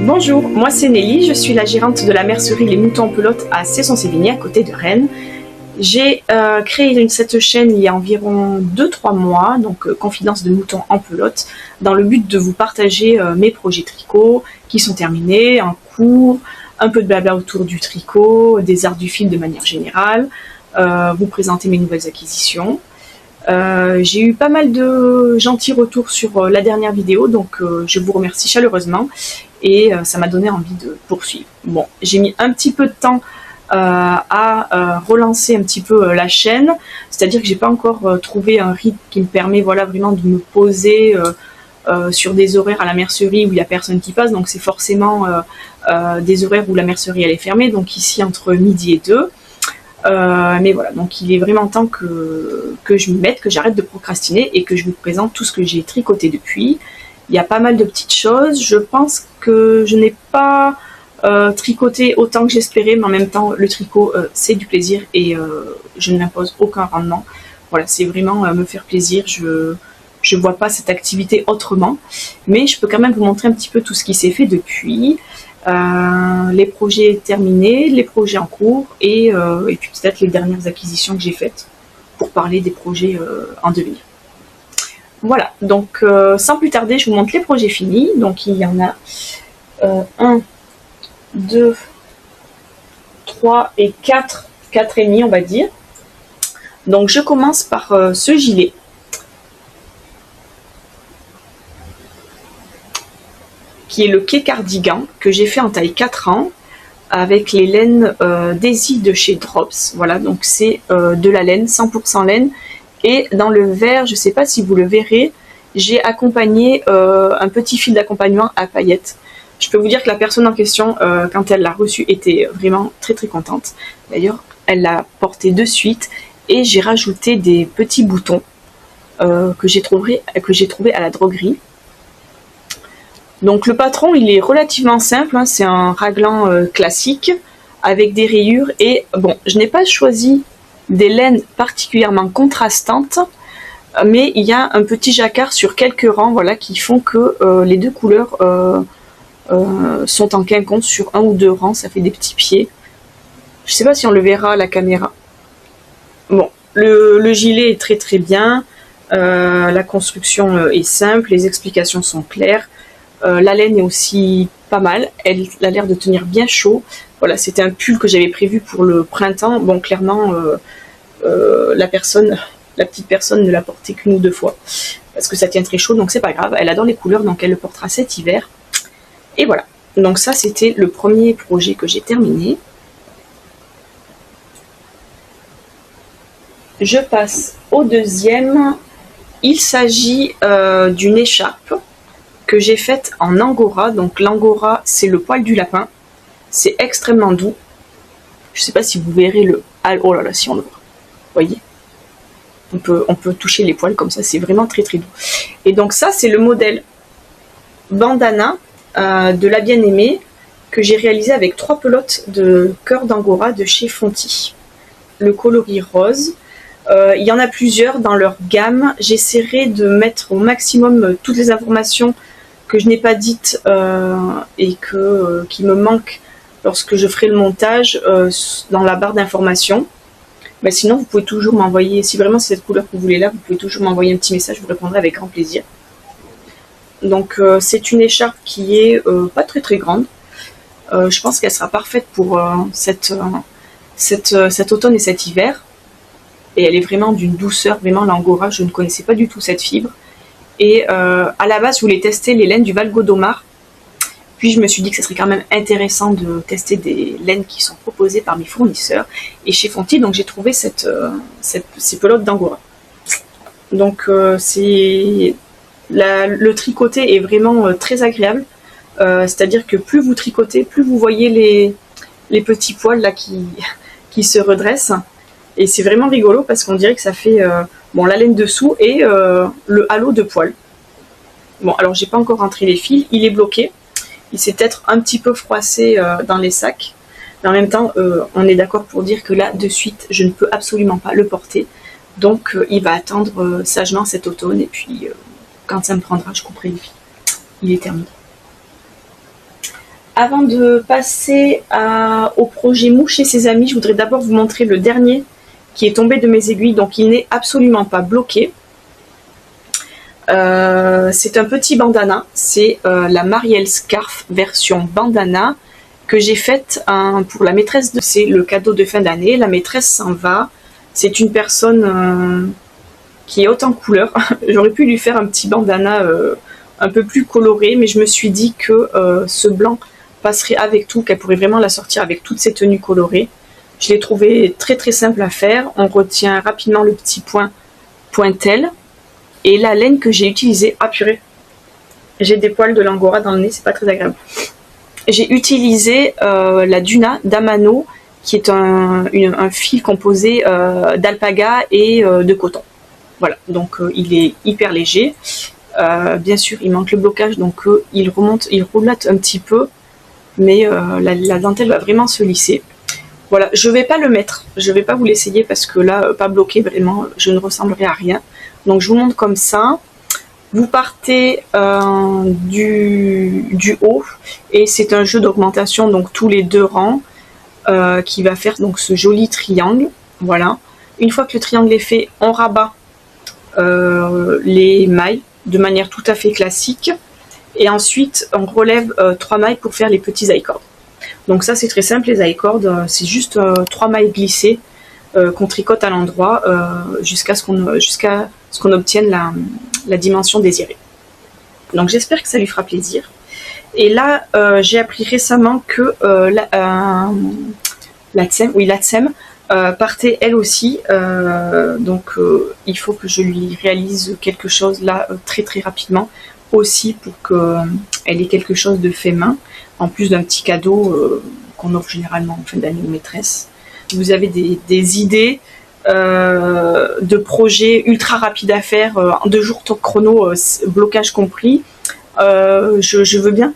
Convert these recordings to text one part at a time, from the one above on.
Bonjour, moi c'est Nelly, je suis la gérante de la mercerie Les Moutons en Pelote à Cesson-Sévigné, à côté de Rennes. J'ai créé cette chaîne il y a environ 2-3 mois, donc Confidence de moutons en pelote, dans le but de vous partager mes projets tricot qui sont terminés, en cours, un peu de blabla autour du tricot, des arts du fil de manière générale, vous présenter mes nouvelles acquisitions. J'ai eu pas mal de gentils retours sur la dernière vidéo, donc je vous remercie chaleureusement et ça m'a donné envie de poursuivre. Bon, j'ai mis un petit peu de temps à relancer un petit peu la chaîne, c'est-à-dire que j'ai pas encore trouvé un rythme qui me permet vraiment de me poser sur des horaires à la mercerie où il n'y a personne qui passe, donc c'est forcément des horaires où la mercerie elle est fermée, donc ici entre midi et 2. Mais voilà, donc il est vraiment temps que je m'y mette, que j'arrête de procrastiner et que je vous présente tout ce que j'ai tricoté depuis. Il y a pas mal de petites choses, je pense que je n'ai pas tricoté autant que j'espérais, mais en même temps le tricot c'est du plaisir et je ne m'impose aucun rendement. Voilà, c'est vraiment me faire plaisir, je vois pas cette activité autrement, mais je peux quand même vous montrer un petit peu tout ce qui s'est fait depuis. Les projets terminés, les projets en cours et puis peut-être les dernières acquisitions que j'ai faites pour parler des projets en devenir. Voilà, donc sans plus tarder, je vous montre les projets finis. Donc il y en a 1, 2, 3 et 4 et demi on va dire. Donc je commence par ce gilet. Qui est le quai cardigan que j'ai fait en taille 4 ans avec les laines Daisy de chez Drops. Voilà, donc c'est de la laine, 100% laine. Et dans le vert, je ne sais pas si vous le verrez, j'ai accompagné un petit fil d'accompagnement à paillettes. Je peux vous dire que la personne en question, quand elle l'a reçu, était vraiment très très contente. D'ailleurs, elle l'a porté de suite et j'ai rajouté des petits boutons que j'ai trouvé à la droguerie. Donc le patron il est relativement simple, hein, c'est un raglan classique avec des rayures et bon, je n'ai pas choisi des laines particulièrement contrastantes, mais il y a un petit jacquard sur quelques rangs, voilà, qui font que les deux couleurs sont en quinconce sur un ou deux rangs, ça fait des petits pieds. Je sais pas si on le verra à la caméra. Bon, le gilet est très très bien, la construction est simple, les explications sont claires. La laine est aussi pas mal, elle a l'air de tenir bien chaud. Voilà, c'était un pull que j'avais prévu pour le printemps. Bon, clairement, la petite personne ne l'a porté qu'une ou deux fois parce que ça tient très chaud, donc c'est pas grave. Elle adore les couleurs, donc elle le portera cet hiver. Et voilà, donc ça c'était le premier projet que j'ai terminé. Je passe au deuxième. Il s'agit d'une écharpe que j'ai faite en angora. Donc l'angora c'est le poil du lapin, c'est extrêmement doux. Je sais pas si vous verrez le... Oh là là, si on le voit, voyez, on peut toucher les poils comme ça, c'est vraiment très très doux. Et donc ça c'est le modèle bandana de la bien-aimée que j'ai réalisé avec 3 pelotes de cœur d'angora de chez Fonty. Le coloris rose. Il y en a plusieurs dans leur gamme. J'essaierai de mettre au maximum toutes les informations que je n'ai pas dites et qui me manquent lorsque je ferai le montage dans la barre d'informations. Mais sinon, vous pouvez toujours m'envoyer, si vraiment c'est cette couleur que vous voulez là, vous pouvez toujours m'envoyer un petit message, je vous répondrai avec grand plaisir. Donc c'est une écharpe qui est pas très très grande. Je pense qu'elle sera parfaite pour cet automne et cet hiver. Et elle est vraiment d'une douceur, vraiment l'angora, je ne connaissais pas du tout cette fibre. Et à la base, je voulais tester les laines du Val-Godomar. Puis je me suis dit que ce serait quand même intéressant de tester des laines qui sont proposées par mes fournisseurs. Et chez Fonty, donc j'ai trouvé ces pelotes d'angora. Donc le tricoté est vraiment très agréable. C'est-à-dire que plus vous tricotez, plus vous voyez les petits poils là qui se redressent. Et c'est vraiment rigolo parce qu'on dirait que ça fait la laine dessous et le halo de poils. Bon, alors j'ai pas encore rentré les fils, il est bloqué. Il s'est peut-être un petit peu froissé dans les sacs. Mais en même temps, on est d'accord pour dire que là, de suite, je ne peux absolument pas le porter. Donc il va attendre sagement cet automne et puis quand ça me prendra, je couperai les fils. Il est terminé. Avant de passer au projet Mouche et ses amis, je voudrais d'abord vous montrer le dernier qui est tombé de mes aiguilles, donc il n'est absolument pas bloqué. C'est un petit bandana, c'est la Marielle Scarf version bandana que j'ai faite pour la maîtresse de... C'est le cadeau de fin d'année, la maîtresse s'en va. C'est une personne qui est haute en couleur. J'aurais pu lui faire un petit bandana un peu plus coloré, mais je me suis dit que ce blanc passerait avec tout, qu'elle pourrait vraiment la sortir avec toutes ses tenues colorées. Je l'ai trouvé très très simple à faire. On retient rapidement le petit point pointel. Et la laine que j'ai utilisée, ah purée, j'ai des poils de l'angora dans le nez, c'est pas très agréable. J'ai utilisé la Duna d'Amano, qui est un fil composé d'alpaga et de coton. Voilà, donc il est hyper léger. Bien sûr, il manque le blocage, donc il remonte, il roulotte un petit peu, mais la dentelle va vraiment se lisser. Voilà, je vais pas le mettre, je vais pas vous l'essayer parce que là, pas bloqué, vraiment, je ne ressemblerai à rien. Donc je vous montre comme ça. Vous partez du haut et c'est un jeu d'augmentation, donc tous les 2 rangs, qui va faire donc ce joli triangle. Voilà. Une fois que le triangle est fait, on rabat les mailles de manière tout à fait classique. Et ensuite, on relève 3 mailles pour faire les petits I-cords. Donc ça, c'est très simple, les I-cords, c'est juste 3 mailles glissées qu'on tricote à l'endroit jusqu'à ce qu'on obtienne la dimension désirée. Donc j'espère que ça lui fera plaisir. Et là, j'ai appris récemment que la Tsem partait elle aussi. Donc il faut que je lui réalise quelque chose là très très rapidement aussi pour qu'elle ait quelque chose de fait main, en plus d'un petit cadeau qu'on offre généralement en fin d'année aux maîtresses. Vous avez des idées de projets ultra rapides à faire, en 2 jours top chrono, blocage compris, je veux bien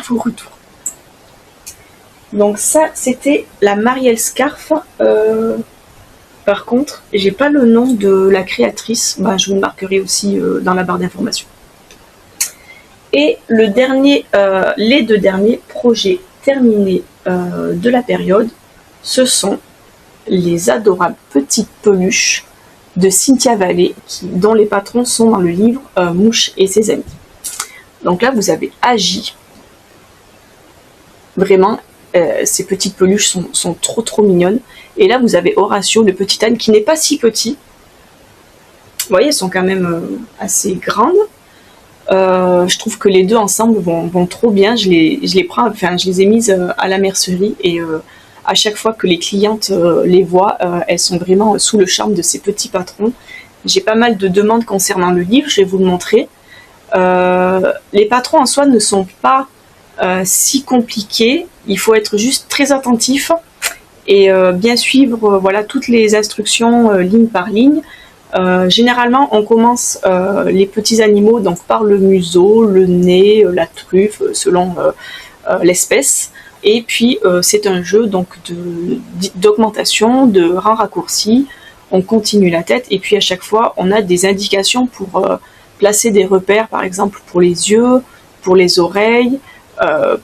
vos retours. Donc ça, c'était la Marielle Scarf. Par contre, j'ai pas le nom de la créatrice, je vous le marquerai aussi dans la barre d'informations. Et les 2 derniers projets terminés de la période, ce sont les adorables petites peluches de Cynthia Vallée, dont les patrons sont dans le livre Mouche et ses amis. Donc là, vous avez Agi. Vraiment, ces petites peluches sont trop trop mignonnes. Et là, vous avez Horatio, le petit âne, qui n'est pas si petit. Vous voyez, elles sont quand même assez grandes. Je trouve que les 2 ensemble vont trop bien. Je les ai mises à la mercerie et à chaque fois que les clientes les voient, elles sont vraiment sous le charme de ces petits patrons. J'ai pas mal de demandes concernant le livre, je vais vous le montrer. Les patrons en soi ne sont pas si compliqués, il faut être juste très attentif et bien suivre voilà, toutes les instructions ligne par ligne. Généralement, on commence les petits animaux donc par le museau, le nez, la truffe, selon l'espèce. Et puis, c'est un jeu donc d'augmentation, de rangs raccourcis. On continue la tête et puis à chaque fois, on a des indications pour placer des repères, par exemple pour les yeux, pour les oreilles,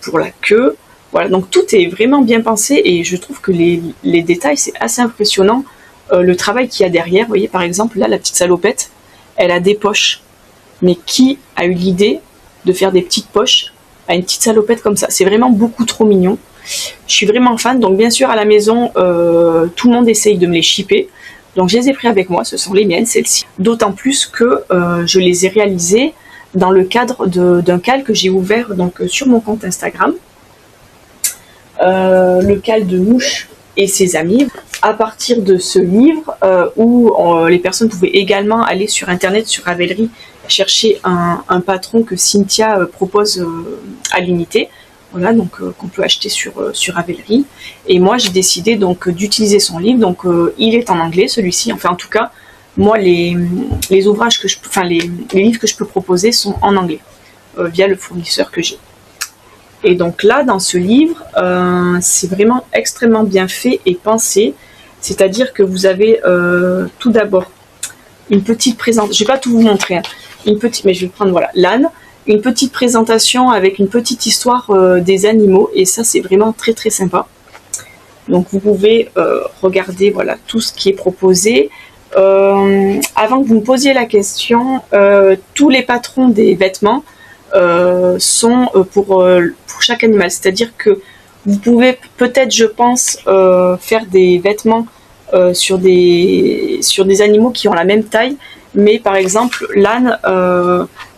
pour la queue. Voilà, donc tout est vraiment bien pensé et je trouve que les détails, c'est assez impressionnant. Le travail qu'il y a derrière, vous voyez par exemple là la petite salopette, elle a des poches, mais qui a eu l'idée de faire des petites poches à une petite salopette comme ça? C'est vraiment beaucoup trop mignon. Je suis vraiment fan, donc bien sûr à la maison tout le monde essaye de me les shipper, donc je les ai pris avec moi, ce sont les miennes celles-ci, d'autant plus que je les ai réalisées dans le cadre d'un cal que j'ai ouvert donc sur mon compte Instagram, le cal de Mouche et ses amis, à partir de ce livre où les personnes pouvaient également aller sur internet, sur Ravelry, chercher un patron que Cynthia propose à l'unité, voilà, donc qu'on peut acheter sur Ravelry. Et moi j'ai décidé donc d'utiliser son livre, donc il est en anglais celui-ci, enfin en tout cas moi les ouvrages que les livres que je peux proposer sont en anglais via le fournisseur que j'ai. Et donc là, dans ce livre, c'est vraiment extrêmement bien fait et pensé. C'est-à-dire que vous avez tout d'abord une petite présentation. Je ne vais pas tout vous montrer, hein, mais je vais prendre voilà l'âne. une petite présentation avec une petite histoire des animaux, et ça c'est vraiment très très sympa. Donc vous pouvez regarder voilà tout ce qui est proposé. Avant que vous me posiez la question, tous les patrons des vêtements sont pour chaque animal, c'est-à-dire que vous pouvez peut-être, je pense, faire des vêtements sur des animaux qui ont la même taille, mais par exemple l'âne,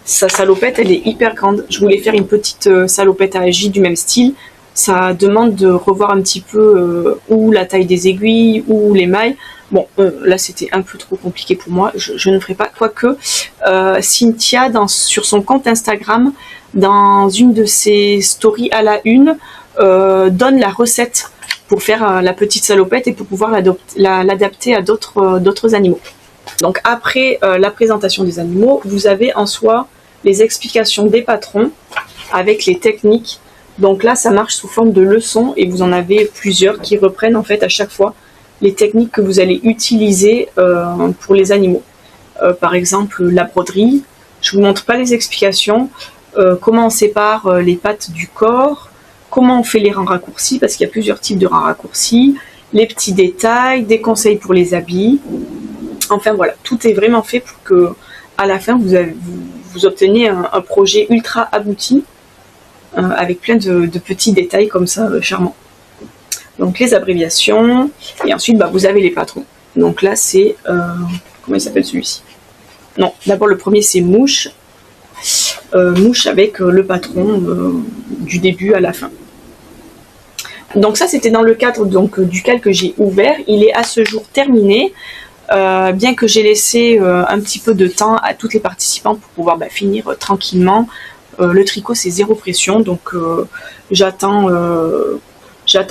sa salopette elle est hyper grande. Je voulais faire une petite salopette à J du même style. Ça demande de revoir un petit peu ou la taille des aiguilles ou les mailles. Bon, là c'était un peu trop compliqué pour moi, je ne ferai pas. Quoique, Cynthia, sur son compte Instagram, dans une de ses stories à la une, donne la recette pour faire la petite salopette et pour pouvoir l'adapter à d'autres animaux. Donc après la présentation des animaux, vous avez en soi les explications des patrons avec les techniques. Donc là, ça marche sous forme de leçons et vous en avez plusieurs qui reprennent en fait à chaque fois les techniques que vous allez utiliser pour les animaux. Par exemple, la broderie. Je vous montre pas les explications. Comment on sépare les pattes du corps, comment on fait les rangs raccourcis, parce qu'il y a plusieurs types de rangs raccourcis, les petits détails, des conseils pour les habits. Enfin voilà, tout est vraiment fait pour que à la fin vous obteniez un projet ultra abouti avec plein de petits détails comme ça charmants. Donc les abréviations, et ensuite vous avez les patrons. Donc là c'est comment il s'appelle celui-ci? Non, d'abord le premier c'est mouche. Mouche avec le patron du début à la fin. Donc ça c'était dans le cadre du cal que j'ai ouvert. Il est à ce jour terminé, bien que j'ai laissé un petit peu de temps à toutes les participants pour pouvoir finir tranquillement. Le tricot c'est zéro pression, donc j'attends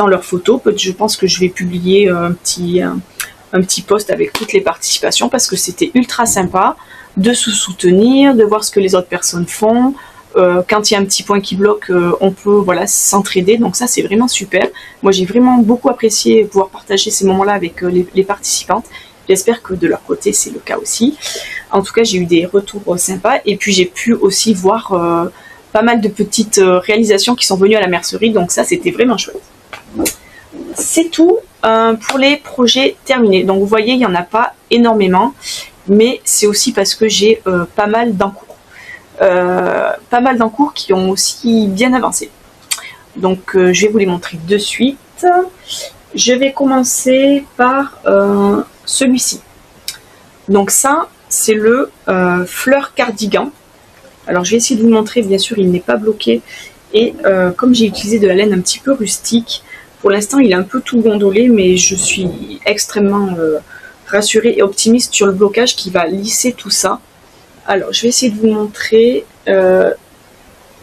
leurs photos. Je pense que je vais publier un petit post avec toutes les participations parce que c'était ultra sympa de se soutenir, de voir ce que les autres personnes font. Quand il y a un petit point qui bloque, on peut s'entraider, donc ça c'est vraiment super. Moi j'ai vraiment beaucoup apprécié pouvoir partager ces moments-là avec les participantes. J'espère que de leur côté c'est le cas aussi. En tout cas j'ai eu des retours sympas et puis j'ai pu aussi voir pas mal de petites réalisations qui sont venues à la mercerie, donc ça c'était vraiment chouette. C'est tout pour les projets terminés. Donc vous voyez il n'y en a pas énormément, mais c'est aussi parce que j'ai pas mal d'encours. Pas mal d'encours qui ont aussi bien avancé. Donc je vais vous les montrer de suite. Je vais commencer par celui-ci. Donc ça, c'est le fleur cardigan. Alors je vais essayer de vous montrer, bien sûr il n'est pas bloqué. Et comme j'ai utilisé de la laine un petit peu rustique, pour l'instant il est un peu tout gondolé, mais je suis extrêmement rassurée et optimiste sur le blocage qui va lisser tout ça. Alors je vais essayer de vous montrer, je ne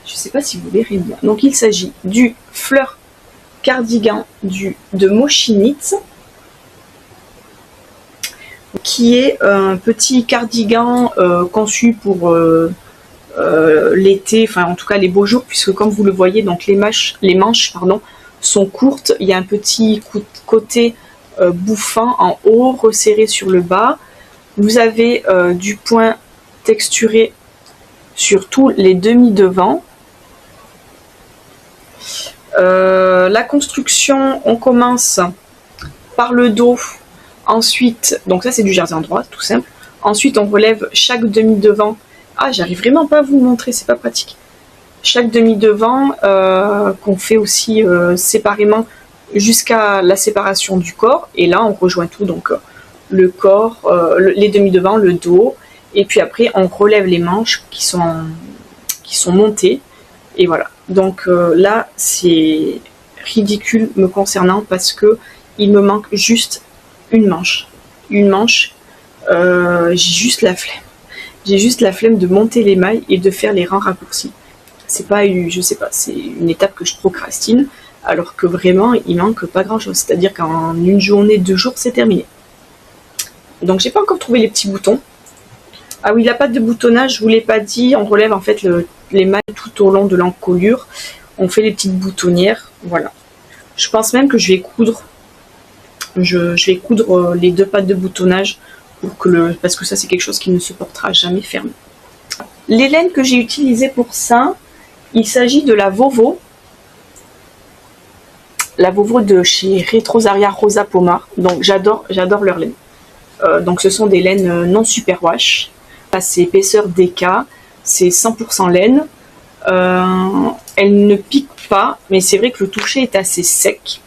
sais pas si vous verrez bien. Donc il s'agit du fleur cardigan de Mochinitz, qui est un petit cardigan conçu pour l'été, enfin en tout cas les beaux jours, puisque comme vous le voyez, donc les manches sont courtes. Il y a un petit côté bouffant en haut, resserré sur le bas. Vous avez du point texturé sur tous les demi-devants. La construction, on commence par le dos, ensuite, donc ça c'est du jersey en droit, tout simple. Ensuite on relève chaque demi-devant. Ah, j'arrive vraiment pas à vous le montrer, c'est pas pratique. Chaque demi-devant qu'on fait aussi séparément jusqu'à la séparation du corps. Et là on rejoint tout, donc le corps, les demi-devants, le dos. Et puis après on relève les manches qui sont montées. Et voilà. Donc là c'est ridicule me concernant parce que il me manque juste une manche. J'ai juste la flemme. J'ai juste la flemme de monter les mailles et de faire les rangs raccourcis. C'est pas, je sais pas, c'est une étape que je procrastine, alors que vraiment il manque pas grand chose. C'est-à-dire qu'en une journée, 2 jours, c'est terminé. Donc j'ai pas encore trouvé les petits boutons. Ah oui, la patte de boutonnage, je vous l'ai pas dit, on relève en fait les mailles tout au long de l'encolure. On fait les petites boutonnières, voilà. Je pense même que je vais coudre. Je vais coudre les 2 pattes de boutonnage parce que ça c'est quelque chose qui ne se portera jamais fermé. les laines que j'ai utilisées pour ça, il s'agit de la Vovo. La Vovo de chez Retrosaria Rosa Pomar. Donc j'adore leur laine. Donc ce sont des laines non superwash. C'est épaisseur DK, c'est 100% laine. Elle ne pique pas, mais c'est vrai que le toucher est assez sec.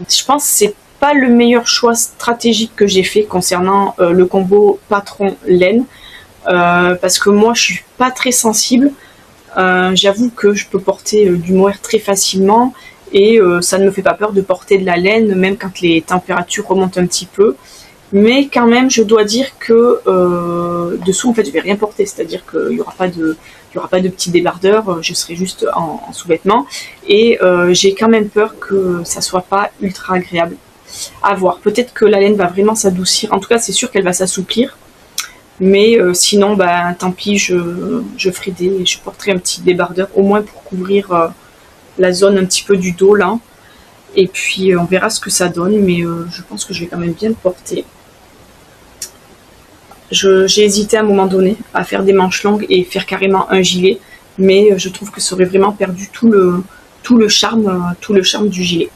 Je pense que c'est pas le meilleur choix stratégique que j'ai fait concernant le combo patron laine, parce que moi je suis pas très sensible. J'avoue que je peux porter du mohair très facilement et ça ne me fait pas peur de porter de la laine même quand les températures remontent un petit peu. Mais quand même, je dois dire que dessous, en fait, je vais rien porter, c'est-à-dire qu'il n'y aura pas de petits débardeurs, je serai juste en sous-vêtements. Et j'ai quand même peur que ça soit pas ultra agréable à voir. Peut-être que la laine va vraiment s'adoucir. En tout cas, c'est sûr qu'elle va s'assouplir. Mais sinon, bah, tant pis, je porterai un petit débardeur, au moins pour couvrir la zone un petit peu du dos là. Et puis on verra ce que ça donne, mais je pense que je vais quand même bien le porter. J'ai hésité à un moment donné à faire des manches longues et faire carrément un gilet, mais je trouve que ça aurait vraiment perdu tout le charme du gilet.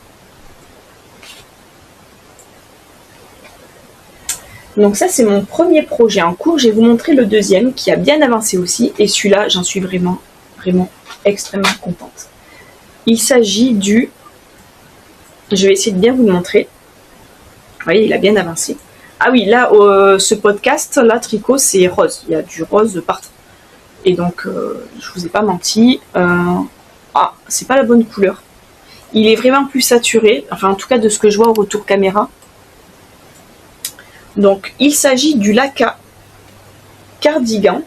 Donc ça, c'est mon premier projet en cours. Je vais vous montrer le deuxième qui a bien avancé aussi, et celui-là, j'en suis vraiment extrêmement contente. Il s'agit du... Je vais essayer de bien vous le montrer. Vous voyez, il a bien avancé. Ah oui, là, ce podcast, là, tricot, c'est rose. Il y a du rose partout. Et donc, je vous ai pas menti. Ah, c'est pas la bonne couleur. Il est vraiment plus saturé. Enfin, en tout cas, de ce que je vois au retour caméra. Donc, il s'agit du Laka cardigan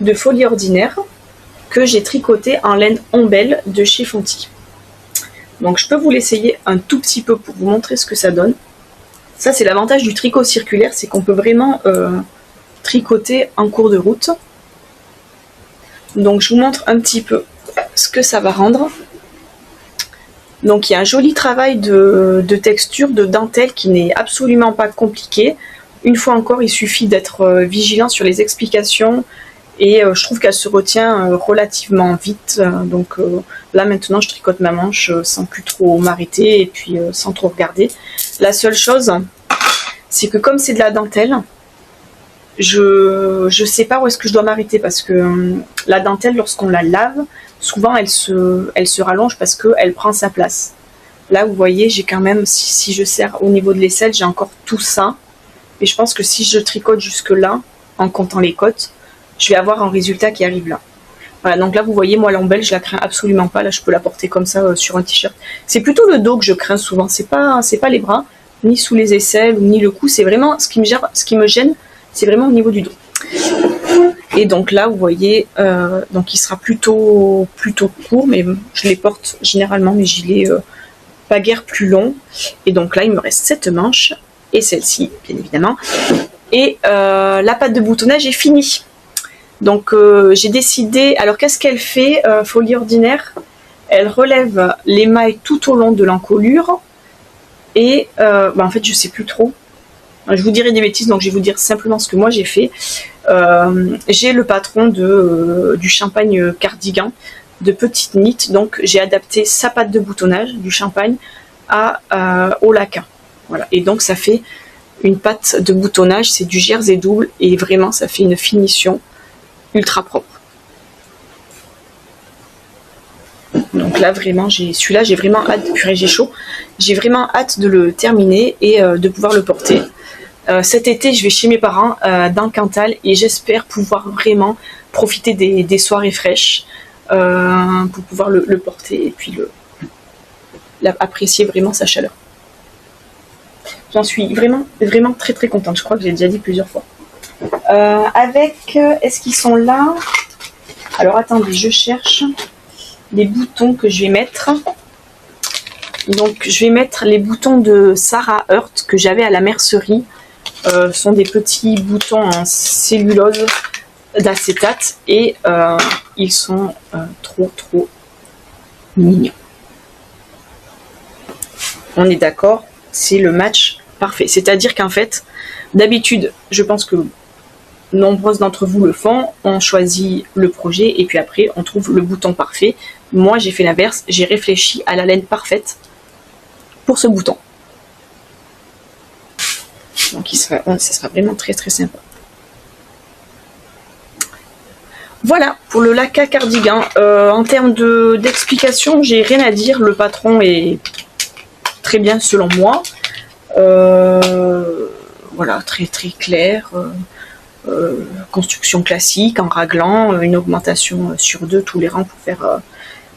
de Folie Ordinaire que j'ai tricoté en laine ombelle de chez Fonty. Donc je peux vous l'essayer un tout petit peu pour vous montrer ce que ça donne. Ça, c'est l'avantage du tricot circulaire, c'est qu'on peut vraiment tricoter en cours de route. Donc je vous montre un petit peu ce que ça va rendre. Donc il y a un joli travail de texture, de dentelle qui n'est absolument pas compliqué. Une fois encore, il suffit d'être vigilant sur les explications. Et je trouve qu'elle se retient relativement vite. Donc là maintenant je tricote ma manche sans plus trop m'arrêter et puis sans trop regarder. La seule chose, c'est que comme c'est de la dentelle, je sais pas où est-ce que je dois m'arrêter parce que la dentelle, lorsqu'on la lave, souvent elle se rallonge parce qu'elle prend sa place. Là vous voyez, j'ai quand même, si je serre au niveau de l'aisselle, j'ai encore tout ça. Et je pense que si je tricote jusque là, en comptant les côtes, je vais avoir un résultat qui arrive là. Voilà, donc là vous voyez, moi l'ombelle je la crains absolument pas. Là je peux la porter comme ça sur un t-shirt. C'est plutôt le dos que je crains souvent, c'est pas les bras, ni sous les aisselles, ni le cou. C'est vraiment ce qui me gêne, c'est vraiment au niveau du dos. Et donc là vous voyez, donc il sera plutôt court, mais je les porte généralement mes gilets pas guère plus longs. Et donc là il me reste cette manche et celle-ci bien évidemment. Et la patte de boutonnage est finie. Donc j'ai décidé, alors qu'est-ce qu'elle fait, Folie Ordinaire? Elle relève les mailles tout au long de l'encolure et en fait je sais plus trop. Je vous dirai des bêtises, donc je vais vous dire simplement ce que moi j'ai fait. J'ai le patron du champagne cardigan de petite nit, donc j'ai adapté sa patte de boutonnage du champagne au Laka. Voilà, et donc ça fait une patte de boutonnage, c'est du jersey double et vraiment ça fait une finition ultra propre. Donc là vraiment, celui-là j'ai vraiment hâte, purée j'ai chaud, j'ai vraiment hâte de le terminer et de pouvoir le porter. Cet été je vais chez mes parents dans le Cantal et j'espère pouvoir vraiment profiter des soirées fraîches pour pouvoir le porter et puis apprécier vraiment sa chaleur. J'en suis vraiment très très contente, je crois que j'ai déjà dit plusieurs fois. Est-ce qu'ils sont là? Alors attendez, je cherche les boutons que je vais mettre. Donc je vais mettre les boutons de Sarah Heurt que j'avais à la mercerie. Ce sont des petits boutons en cellulose d'acétate et ils sont trop mignons. On est d'accord, c'est le match parfait. C'est-à-dire qu'en fait, d'habitude, je pense que nombreuses d'entre vous le font, on choisit le projet et puis après on trouve le bouton parfait. Moi j'ai fait l'inverse, j'ai réfléchi à la laine parfaite pour ce bouton. Donc ça sera vraiment très très sympa. Voilà pour le Laka cardigan. En termes d'explication, j'ai rien à dire. Le patron est très bien selon moi. Voilà, très très clair. Construction classique en raglan, une augmentation sur 2 tous les rangs pour faire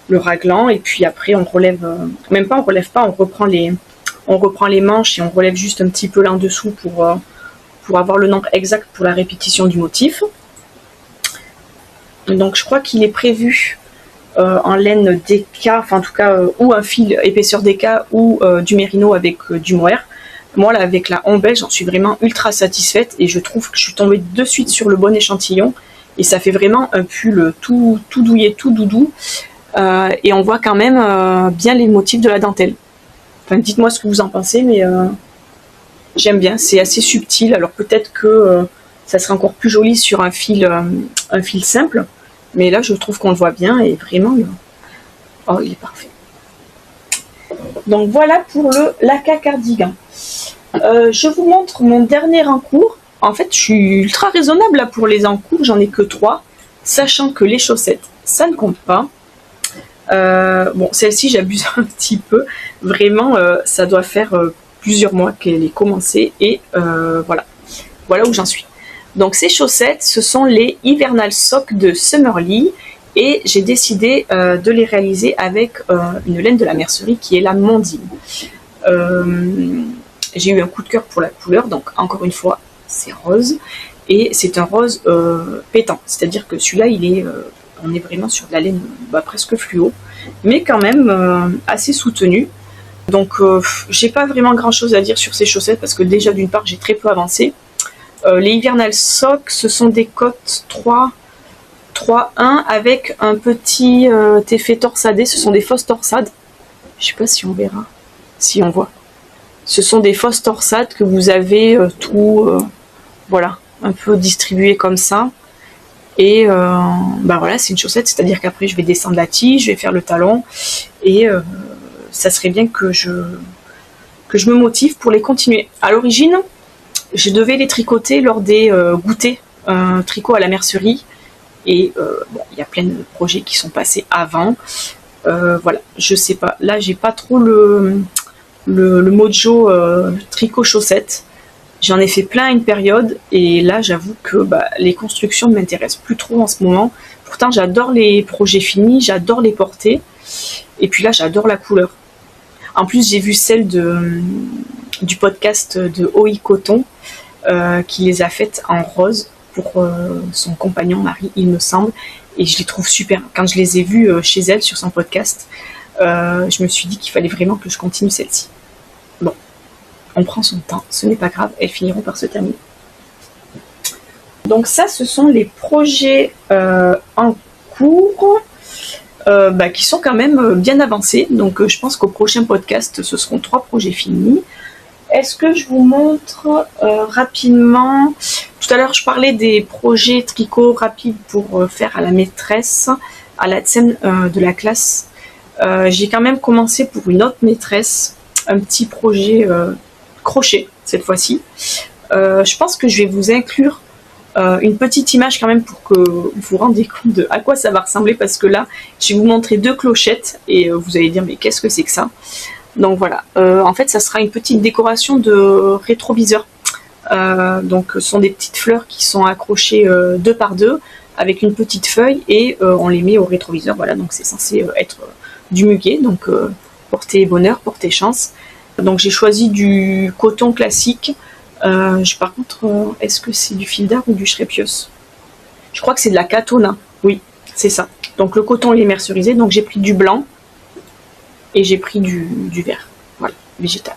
le raglan. Et puis après on relève, même pas on relève pas, on reprend les manches et on relève juste un petit peu là en dessous pour avoir le nombre exact pour la répétition du motif. Donc je crois qu'il est prévu en laine DK, enfin en tout cas ou un fil épaisseur DK ou du mérino avec du mohair. Moi là avec la Ombel j'en suis vraiment ultra satisfaite et je trouve que je suis tombée de suite sur le bon échantillon et ça fait vraiment un pull tout douillet, tout doudou et on voit quand même bien les motifs de la dentelle. Enfin dites-moi ce que vous en pensez, mais j'aime bien, c'est assez subtil. Alors peut-être que ça serait encore plus joli sur un fil simple, mais là je trouve qu'on le voit bien et vraiment oh il est parfait. Donc voilà pour le Laka cardigan. Je vous montre mon dernier encours. En fait je suis ultra raisonnable là pour les encours, j'en ai que 3, sachant que les chaussettes ça ne compte pas. Bon celle-ci j'abuse un petit peu, vraiment ça doit faire plusieurs mois qu'elle est commencée et voilà où j'en suis. Donc ces chaussettes, ce sont les Hivernal Socks de Summerlee et j'ai décidé de les réaliser avec une laine de la mercerie qui est la Mondine. J'ai eu un coup de cœur pour la couleur, donc encore une fois c'est rose et c'est un rose pétant, c'est-à-dire que celui-là on est vraiment sur de la laine presque fluo, mais quand même assez soutenu. Donc j'ai pas vraiment grand chose à dire sur ces chaussettes parce que déjà d'une part j'ai très peu avancé. Les Hivernal Socks, ce sont des cotes 3-1 avec un petit effet torsadé. Ce sont des fausses torsades. Je sais pas si on verra, si on voit. Ce sont des fausses torsades que vous avez voilà, un peu distribuées comme ça. Et voilà, c'est une chaussette, c'est-à-dire qu'après je vais descendre la tige, je vais faire le talon et ça serait bien que je me motive pour les continuer. À l'origine, je devais les tricoter lors des goûters tricot à la mercerie et il y a plein de projets qui sont passés avant. Voilà, je sais pas, là j'ai pas trop le mojo tricot chaussette. J'en ai fait plein à une période et là j'avoue que les constructions ne m'intéressent plus trop en ce moment. Pourtant j'adore les projets finis, j'adore les porter et puis là j'adore la couleur. En plus j'ai vu celle du podcast de OI Coton qui les a faites en rose pour son compagnon Marie il me semble et je les trouve super. Quand je les ai vues chez elle sur son podcast, je me suis dit qu'il fallait vraiment que je continue celle-ci. Bon, on prend son temps, ce n'est pas grave, elles finiront par se terminer. Donc ça, ce sont les projets en cours qui sont quand même bien avancés. Donc je pense qu'au prochain podcast, ce seront 3 projets finis. Est-ce que je vous montre rapidement? Tout à l'heure, je parlais des projets tricot rapides pour faire à la maîtresse, à la scène de la classe. J'ai quand même commencé pour une autre maîtresse, un petit projet crochet cette fois-ci. Je pense que je vais vous inclure une petite image quand même pour que vous vous rendiez compte de à quoi ça va ressembler, parce que là je vais vous montrer 2 clochettes et vous allez dire mais qu'est-ce que c'est que ça? Donc voilà, en fait ça sera une petite décoration de rétroviseur. Donc ce sont des petites fleurs qui sont accrochées 2 par 2 avec une petite feuille et on les met au rétroviseur. Voilà, donc c'est censé être du muguet, donc porter bonheur, porter chance. Donc j'ai choisi du coton classique. Par contre, est-ce que c'est du fil d'art ou du Shrepios? Je crois que c'est de la Katona. Oui, c'est ça. Donc le coton il est mercerisé, donc j'ai pris du blanc et j'ai pris du vert. Voilà, végétal.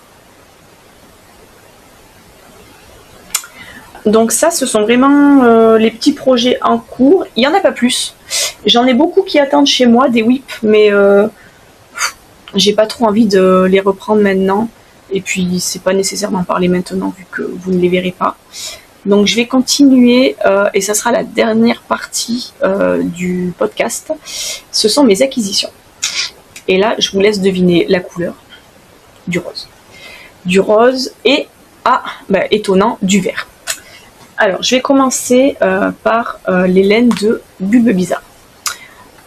Donc ça, ce sont vraiment les petits projets en cours. Il n'y en a pas plus. J'en ai beaucoup qui attendent chez moi, des whips, mais j'ai pas trop envie de les reprendre maintenant. Et puis, c'est pas nécessaire d'en parler maintenant, vu que vous ne les verrez pas. Donc je vais continuer et ça sera la dernière partie du podcast. Ce sont mes acquisitions. Et là, je vous laisse deviner la couleur du rose. Du rose et, étonnant, du vert. Alors, je vais commencer par les laines de Bulbe Bizarre.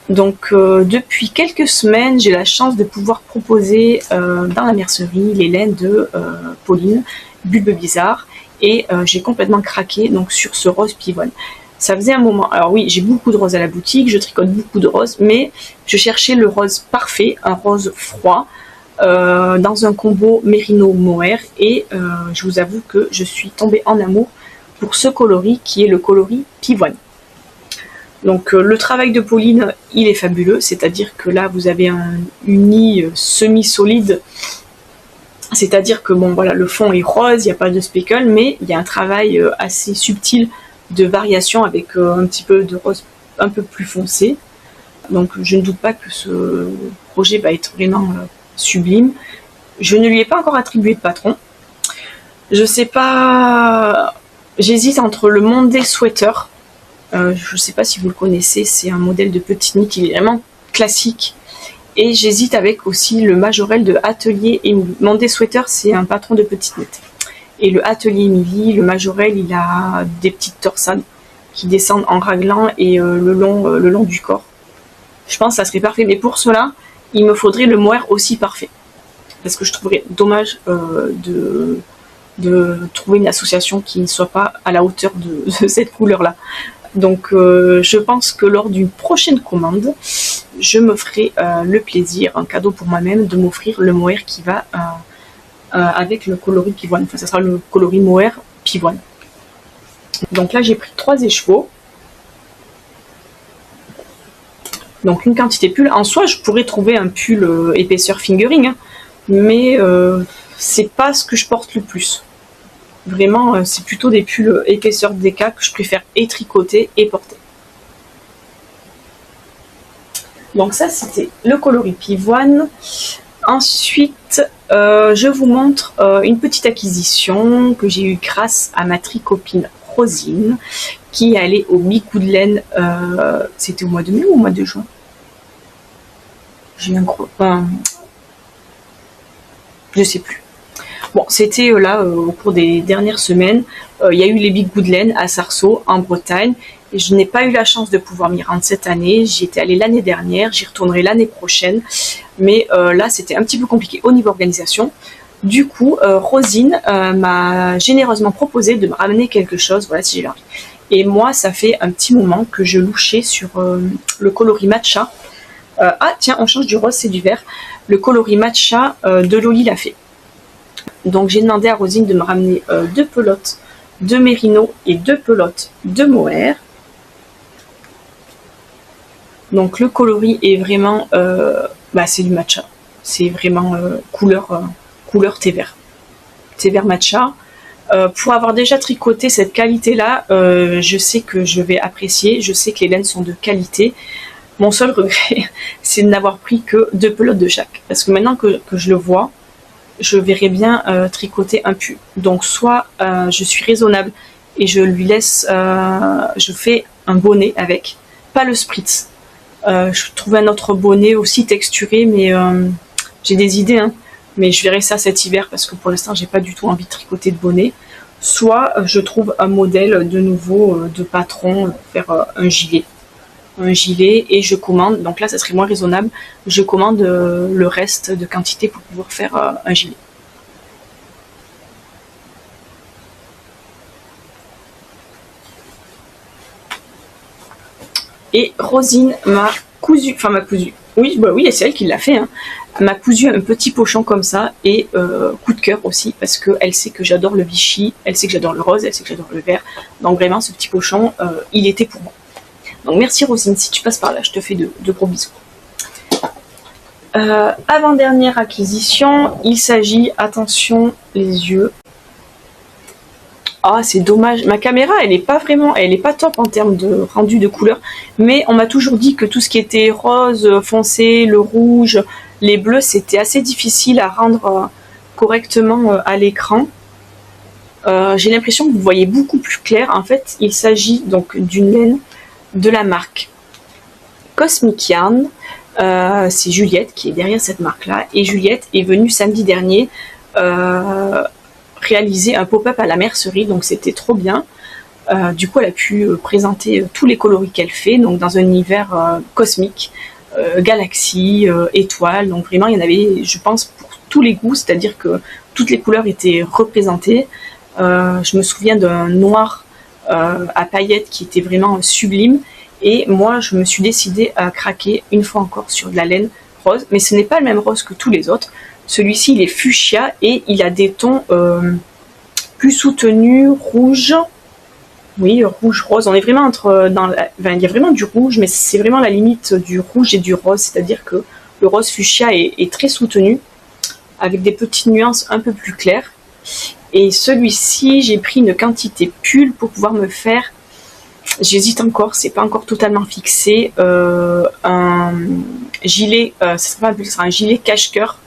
Donc, depuis quelques semaines, j'ai la chance de pouvoir proposer dans la mercerie les laines de Pauline, Bulbe Bizarre. Et j'ai complètement craqué donc, sur ce rose pivoine. Ça faisait un moment. Alors oui, j'ai beaucoup de roses à la boutique, je tricote beaucoup de roses, mais je cherchais le rose parfait, un rose froid, dans un combo Mérino-Mohair, et je vous avoue que je suis tombée en amour pour ce coloris qui est le coloris pivoine. Donc le travail de Pauline, il est fabuleux, c'est-à-dire que là vous avez une nid semi-solide, c'est-à-dire que bon voilà, le fond est rose, il n'y a pas de speckle, mais il y a un travail assez subtil de variation avec un petit peu de rose un peu plus foncé. Donc je ne doute pas que ce projet va être vraiment sublime. Je ne lui ai pas encore attribué de patron. Je sais pas, j'hésite entre le Monday Sweater, je ne sais pas si vous le connaissez, c'est un modèle de petite nid qui est vraiment classique. Et j'hésite avec aussi le Majorelle de Atelier Émilie. Monday Sweater, c'est un patron de petite nid. Et le Atelier Émilie, le Majorelle, il a des petites torsades qui descendent en raglan et le long du corps. Je pense que ça serait parfait. Mais pour cela, il me faudrait le mohair aussi parfait. Parce que je trouverais dommage de trouver une association qui ne soit pas à la hauteur de cette couleur-là. Donc je pense que lors d'une prochaine commande, je me ferai le plaisir, un cadeau pour moi-même, de m'offrir le mohair qui va avec le coloris pivoine. Enfin, ça sera le coloris mohair pivoine. Donc là, j'ai pris 3 écheveaux. Donc une quantité pull. En soi, je pourrais trouver un pull épaisseur fingering, hein, mais c'est pas ce que je porte le plus. Vraiment, c'est plutôt des pulls épaisseur DK que je préfère et tricoter et porter. Donc ça, c'était le coloris pivoine. Ensuite, je vous montre une petite acquisition que j'ai eue grâce à ma tricopine Rosine, qui est allée au Bicou de laine. C'était au mois de mai ou au mois de juin? J'ai un gros... je sais plus. Bon, c'était là au cours des dernières semaines. Il y a eu les Bicou de laine à Sarceaux, en Bretagne. Et je n'ai pas eu la chance de pouvoir m'y rendre cette année. J'y étais allée l'année dernière, j'y retournerai l'année prochaine. Mais là, c'était un petit peu compliqué au niveau organisation. Du coup, Rosine m'a généreusement proposé de me ramener quelque chose, voilà, si j'ai envie. Et moi, ça fait un petit moment que je louchais sur le coloris matcha. Ah, tiens, on change du rose, c'est du vert. Le coloris matcha de Loli l'a fait. Donc, j'ai demandé à Rosine de me ramener 2 pelotes de Mérino et 2 pelotes de Mohair. Donc, le coloris est vraiment... c'est du matcha. C'est vraiment couleur thé vert. Thé vert matcha. Pour avoir déjà tricoté cette qualité-là, je sais que je vais apprécier. Je sais que les laines sont de qualité. Mon seul regret, c'est de n'avoir pris que 2 pelotes de chaque. Parce que maintenant que je le vois, je verrais bien tricoter un pull. Donc soit je suis raisonnable et je lui laisse, je fais un bonnet avec, pas le spritz. Je trouve un autre bonnet aussi texturé, mais j'ai des idées, hein. Mais je verrai ça cet hiver parce que pour l'instant j'ai pas du tout envie de tricoter de bonnet. Soit je trouve un modèle de nouveau de patron pour faire un gilet et je commande, donc là ça serait moins raisonnable, je commande le reste de quantité pour pouvoir faire un gilet. Et Rosine m'a cousu, oui, c'est elle qui l'a fait, hein, m'a cousu un petit pochon comme ça, et coup de cœur aussi, parce qu'elle sait que j'adore le Vichy, elle sait que j'adore le rose, elle sait que j'adore le vert, donc vraiment ce petit pochon, il était pour moi. Donc merci Rosine, si tu passes par là, je te fais de gros bisous. Avant-dernière acquisition, il s'agit, attention les yeux. Ah, c'est dommage, ma caméra elle est pas top en termes de rendu de couleur, mais on m'a toujours dit que tout ce qui était rose foncé, le rouge, les bleus, c'était assez difficile à rendre correctement à l'écran. j'ai l'impression que vous voyez beaucoup plus clair. En fait, il s'agit donc d'une laine de la marque Cosmic Yarn. C'est Juliette qui est derrière cette marque-là. Et Juliette est venue samedi dernier réaliser un pop-up à la mercerie, donc c'était trop bien. Du coup, elle a pu présenter tous les coloris qu'elle fait, donc dans un univers cosmique, galaxie, étoiles. Donc vraiment, il y en avait, je pense, pour tous les goûts, c'est-à-dire que toutes les couleurs étaient représentées. Je me souviens d'un noir à paillettes qui était vraiment sublime. Et moi, je me suis décidée à craquer une fois encore sur de la laine rose. Mais ce n'est pas le même rose que tous les autres. Celui-ci, il est fuchsia et il a des tons plus soutenus, rouge. Oui, rouge-rose. On est vraiment il y a vraiment du rouge, mais c'est vraiment la limite du rouge et du rose. C'est-à-dire que le rose fuchsia est très soutenu, avec des petites nuances un peu plus claires. Et celui-ci, j'ai pris une quantité pull pour pouvoir me faire, j'hésite encore, c'est pas encore totalement fixé, un gilet, ça sera un gilet cache-cœur,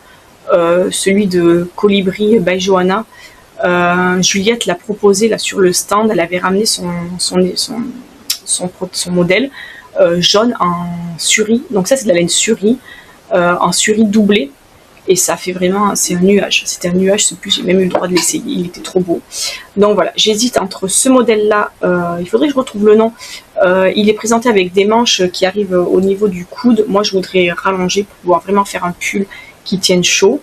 celui de Colibri by Johanna. Juliette l'a proposé là sur le stand, elle avait ramené son modèle jaune en suri, donc ça c'est de la laine suri, en suri doublé. Et ça fait vraiment, c'est un nuage. C'était un nuage, ce pull, j'ai même eu le droit de l'essayer, il était trop beau. Donc voilà, j'hésite entre ce modèle-là, il faudrait que je retrouve le nom. Il est présenté avec des manches qui arrivent au niveau du coude. Moi, je voudrais rallonger pour pouvoir vraiment faire un pull qui tienne chaud.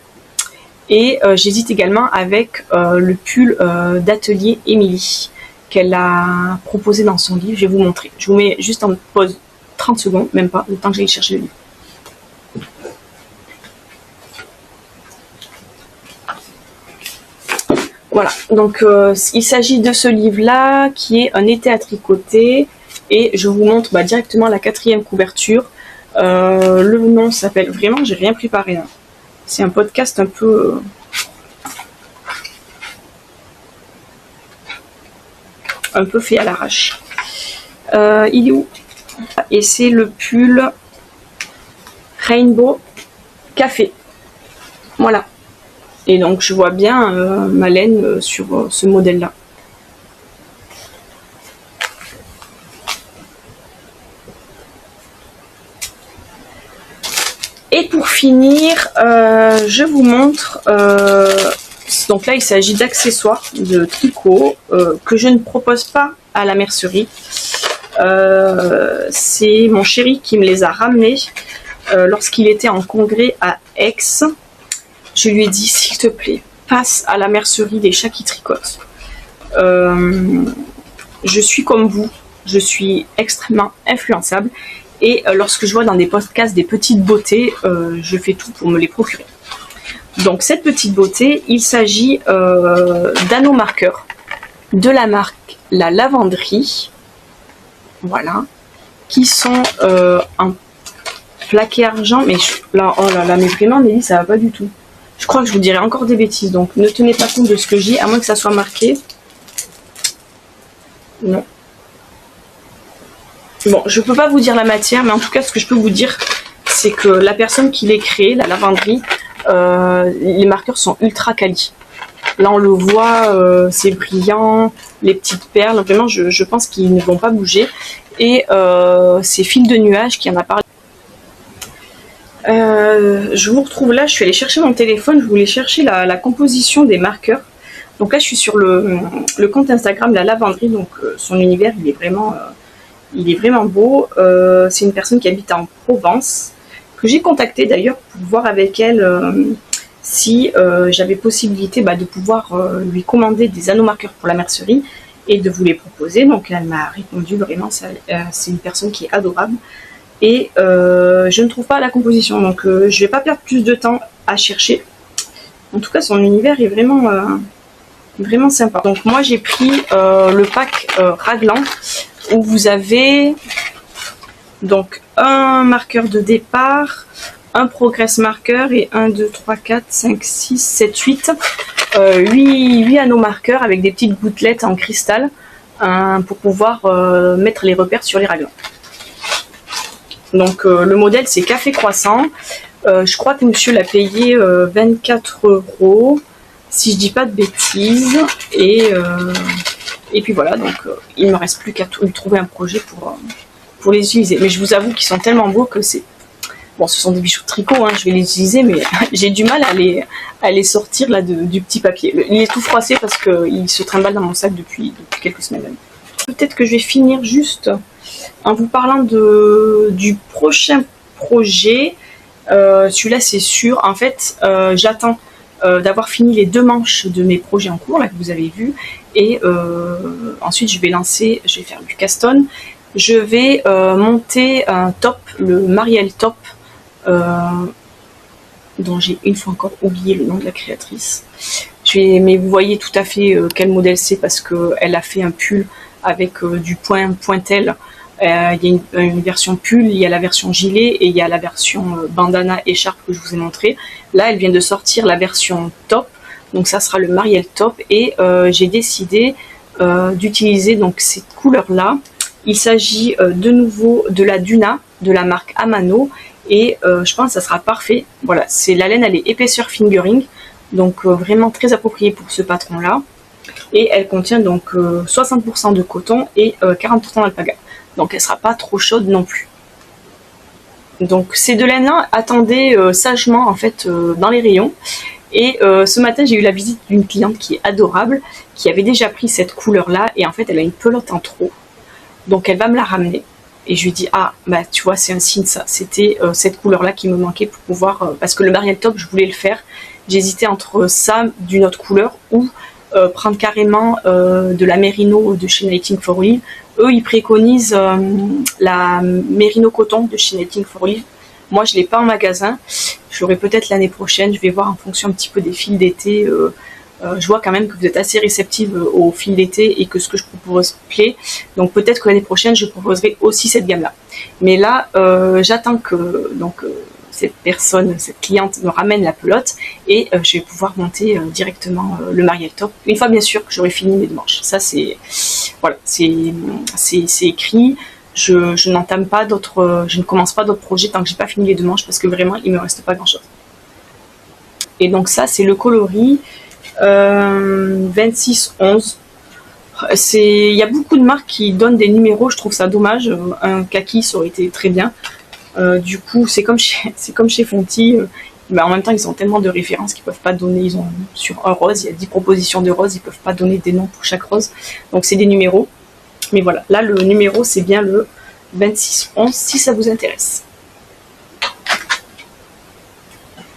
Et j'hésite également avec le pull d'atelier Émilie, qu'elle a proposé dans son livre. Je vais vous montrer. Je vous mets juste en pause 30 secondes, même pas, le temps que j'aille chercher le livre. Voilà, donc il s'agit de ce livre-là qui est un été à tricoter et je vous montre directement la 4e couverture. Le nom s'appelle, vraiment j'ai rien préparé là. C'est un podcast un peu fait à l'arrache. Il est où? Et c'est le pull Rainbow Café. Voilà. Et donc je vois bien ma laine sur ce modèle-là. Et pour finir, je vous montre, donc là il s'agit d'accessoires de tricot que je ne propose pas à la mercerie. C'est mon chéri qui me les a ramenés lorsqu'il était en congrès à Aix. Je lui ai dit, s'il te plaît, passe à la mercerie des chats qui tricotent. Je suis comme vous, je suis extrêmement influençable. Et lorsque je vois dans des podcasts des petites beautés, je fais tout pour me les procurer. Donc cette petite beauté, il s'agit d'anneaux marqueurs de la marque La Lavanderie. Voilà. Qui sont en plaqué argent. Mais là, oh là là, mais vraiment Nelly, ça va pas du tout. Je crois que je vous dirai encore des bêtises, donc ne tenez pas compte de ce que j'ai, à moins que ça soit marqué. Non. Bon, je peux pas vous dire la matière, mais en tout cas, ce que je peux vous dire, c'est que la personne qui les crée, la lavanderie, les marqueurs sont ultra quali. Là, on le voit, c'est brillant, les petites perles, vraiment, je pense qu'ils ne vont pas bouger. Et c'est Fil de Nuage qui en a parlé. Je vous retrouve là, je suis allée chercher mon téléphone, je voulais chercher la composition des marqueurs. Donc là je suis sur le compte Instagram de La Lavanderie, donc son univers il est vraiment beau. C'est une personne qui habite en Provence, que j'ai contactée d'ailleurs pour voir avec elle si j'avais possibilité de pouvoir lui commander des anneaux marqueurs pour la mercerie et de vous les proposer. Donc elle m'a répondu, vraiment c'est une personne qui est adorable. Et je ne trouve pas la composition, donc je vais pas perdre plus de temps à chercher. En tout cas, son univers est vraiment sympa. Donc moi, j'ai pris le pack raglan, où vous avez donc un marqueur de départ, un progress marqueur et 1, 2, 3, 4, 5, 6, 7, 8. 8 anneaux marqueurs avec des petites gouttelettes en cristal pour pouvoir mettre les repères sur les raglans. Donc le modèle c'est Café Croissant. Je crois que monsieur l'a payé 24 €. si je dis pas de bêtises. Et puis voilà, donc il me reste plus qu'à trouver un projet pour les utiliser. Mais je vous avoue qu'ils sont tellement beaux que c'est... Bon, ce sont des bijoux de tricot, hein, je vais les utiliser, mais j'ai du mal à les sortir là du petit papier. Il est tout froissé parce qu'il se trimballe dans mon sac depuis quelques semaines même. Peut-être que je vais finir juste en vous parlant du prochain projet. Celui-là, c'est sûr. En fait, j'attends d'avoir fini les 2 manches de mes projets en cours, là, que vous avez vu. Et ensuite, je vais faire du caston. Je vais monter un top, le Marielle Top, dont j'ai une fois encore oublié le nom de la créatrice. Mais vous voyez tout à fait quel modèle c'est parce qu'elle a fait un pull avec du pointel. Il y a une version pull, il y a la version gilet et il y a la version bandana écharpe que je vous ai montré. Là, elle vient de sortir la version top, donc ça sera le Marielle Top et j'ai décidé d'utiliser donc cette couleur-là. Il s'agit de nouveau de la Duna de la marque Amano et je pense que ça sera parfait. Voilà, la laine, elle est épaisseur fingering, donc vraiment très appropriée pour ce patron-là. Et elle contient donc 60% de coton et 40% d'alpaga. Donc elle sera pas trop chaude non plus. Donc ces 2 laines-là, attendez sagement en fait dans les rayons. Et ce matin, j'ai eu la visite d'une cliente qui est adorable, qui avait déjà pris cette couleur-là et en fait elle a une pelote en trop. Donc elle va me la ramener. Et je lui dis, ah bah tu vois, c'est un signe ça. C'était cette couleur-là qui me manquait pour pouvoir... parce que le Marielle Top, je voulais le faire. J'hésitais entre ça d'une autre couleur ou prendre carrément de la Merino de chez Knitting for Olive. Eux, ils préconisent la Merino Coton de chez Knitting for Olive. Moi, je ne l'ai pas en magasin. Je l'aurai peut-être l'année prochaine. Je vais voir en fonction un petit peu des fils d'été. Je vois quand même que vous êtes assez réceptive aux fils d'été et que ce que je propose plaît. Donc peut-être que l'année prochaine, je proposerai aussi cette gamme-là. Mais là, j'attends que cette cliente me ramène la pelote et je vais pouvoir monter directement le Marielle Top. Une fois bien sûr que j'aurai fini mes manches. Ça c'est voilà, c'est écrit. Je n'entame pas d'autres, je ne commence pas d'autres projets tant que j'ai pas fini les 2 manches parce que vraiment il me reste pas grand chose. Et donc ça c'est le coloris 2611. Il y a beaucoup de marques qui donnent des numéros, je trouve ça dommage. Un kaki ça aurait été très bien. Du coup, c'est comme chez Fonty. En même temps, ils ont tellement de références qu'ils peuvent pas donner. Ils ont sur un rose, il y a 10 propositions de roses, ils peuvent pas donner des noms pour chaque rose. Donc c'est des numéros. Mais voilà, là le numéro c'est bien le 2611 si ça vous intéresse.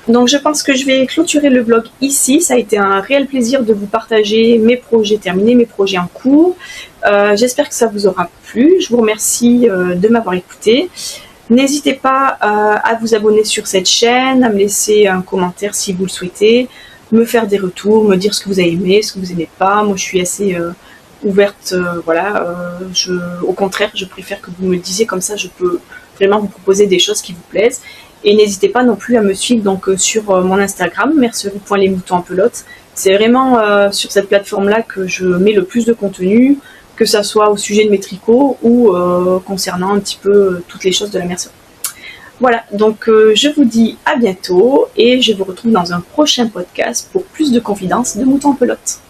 Donc je pense que je vais clôturer le vlog ici. Ça a été un réel plaisir de vous partager mes projets terminés, mes projets en cours. J'espère que ça vous aura plu. Je vous remercie de m'avoir écouté. N'hésitez pas à vous abonner sur cette chaîne, à me laisser un commentaire si vous le souhaitez, me faire des retours, me dire ce que vous avez aimé, ce que vous n'aimez pas. Moi je suis assez ouverte, voilà. Au contraire, je préfère que vous me le disiez, comme ça je peux vraiment vous proposer des choses qui vous plaisent. Et n'hésitez pas non plus à me suivre donc, sur mon Instagram, mercerie.lesmoutons-en-pelote. C'est vraiment sur cette plateforme-là que je mets le plus de contenu, que ça soit au sujet de mes tricots ou concernant un petit peu toutes les choses de la mercerie. Voilà, donc je vous dis à bientôt et je vous retrouve dans un prochain podcast pour plus de confidences de moutons en pelote.